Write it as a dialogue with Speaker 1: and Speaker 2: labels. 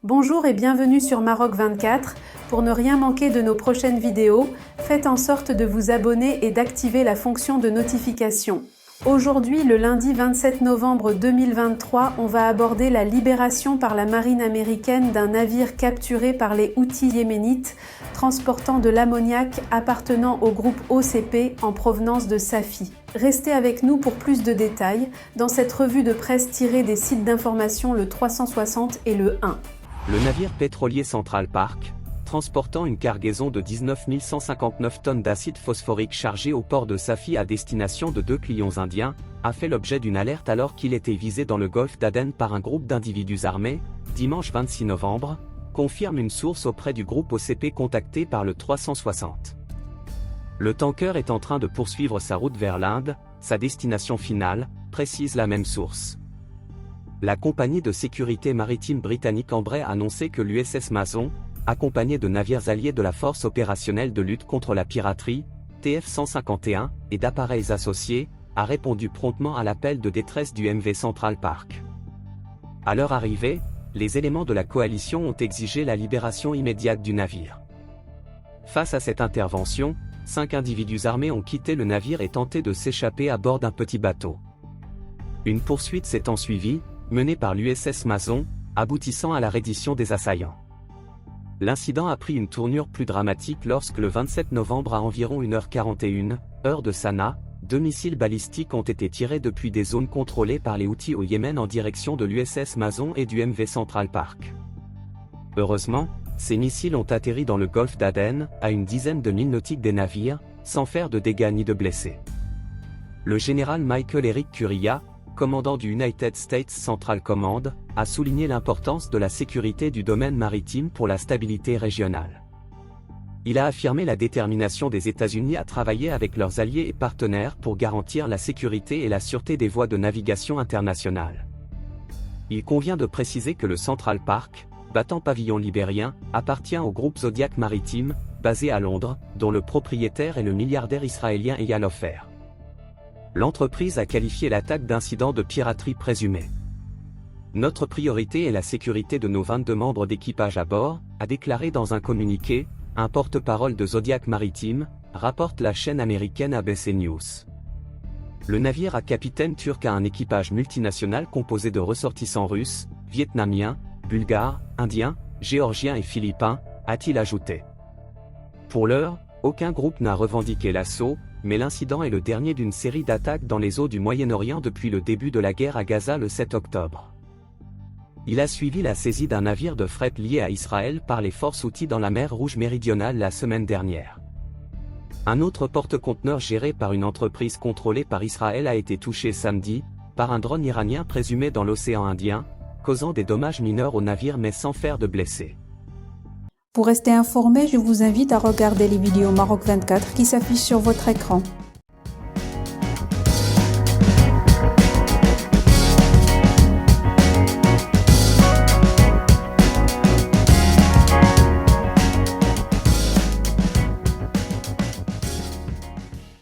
Speaker 1: Bonjour et bienvenue sur Maroc 24. Pour ne rien manquer de nos prochaines vidéos, faites en sorte de vous abonner et d'activer la fonction de notification. Aujourd'hui, le lundi 27 novembre 2023, on va aborder la libération par la marine américaine d'un navire capturé par les Houthis yéménites, transportant de l'ammoniac appartenant au groupe OCP en provenance de Safi. Restez avec nous pour plus de détails dans cette revue de presse tirée des sites d'information le 360 et le 1.
Speaker 2: Le navire pétrolier Central Park, transportant une cargaison de 19 159 tonnes d'acide phosphorique chargé au port de Safi à destination de 2 clients indiens, a fait l'objet d'une alerte alors qu'il était visé dans le golfe d'Aden par un groupe d'individus armés, dimanche 26 novembre, confirme une source auprès du groupe OCP contacté par le 360. Le tanker est en train de poursuivre sa route vers l'Inde, sa destination finale, précise la même source. La compagnie de sécurité maritime britannique Ambrey a annoncé que l'USS Mason, accompagné de navires alliés de la Force opérationnelle de lutte contre la piraterie, TF-151, et d'appareils associés, a répondu promptement à l'appel de détresse du MV Central Park. À leur arrivée, les éléments de la coalition ont exigé la libération immédiate du navire. Face à cette intervention, 5 individus armés ont quitté le navire et tenté de s'échapper à bord d'un petit bateau. Une poursuite s'est ensuivie, menée par l'USS Mason, aboutissant à la reddition des assaillants. L'incident a pris une tournure plus dramatique lorsque le 27 novembre à environ 1h41, heure de Sanaa, 2 missiles balistiques ont été tirés depuis des zones contrôlées par les Houthis au Yémen en direction de l'USS Mason et du MV Central Park. Heureusement, ces missiles ont atterri dans le golfe d'Aden, à une dizaine de milles nautiques des navires, sans faire de dégâts ni de blessés. Le général Michael Eric Curria, commandant du United States Central Command, a souligné l'importance de la sécurité du domaine maritime pour la stabilité régionale. Il a affirmé la détermination des États-Unis à travailler avec leurs alliés et partenaires pour garantir la sécurité et la sûreté des voies de navigation internationales. Il convient de préciser que le Central Park, battant pavillon libérien, appartient au groupe Zodiac Maritime, basé à Londres, dont le propriétaire est le milliardaire israélien Eyal Ofer. L'entreprise a qualifié l'attaque d'incident de piraterie présumée. Notre priorité est la sécurité de nos 22 membres d'équipage à bord, a déclaré dans un communiqué, un porte-parole de Zodiac Maritime, rapporte la chaîne américaine ABC News. Le navire à capitaine turc a un équipage multinational composé de ressortissants russes, vietnamiens, bulgares, indiens, géorgiens et philippins, a-t-il ajouté. Pour l'heure, aucun groupe n'a revendiqué l'assaut, mais l'incident est le dernier d'une série d'attaques dans les eaux du Moyen-Orient depuis le début de la guerre à Gaza le 7 octobre. Il a suivi la saisie d'un navire de fret lié à Israël par les forces Houthis dans la mer Rouge méridionale la semaine dernière. Un autre porte-conteneurs géré par une entreprise contrôlée par Israël a été touché samedi, par un drone iranien présumé dans l'océan Indien, causant des dommages mineurs au navire mais sans faire de blessés.
Speaker 3: Pour rester informé, je vous invite à regarder les vidéos Maroc 24 qui s'affichent sur votre écran.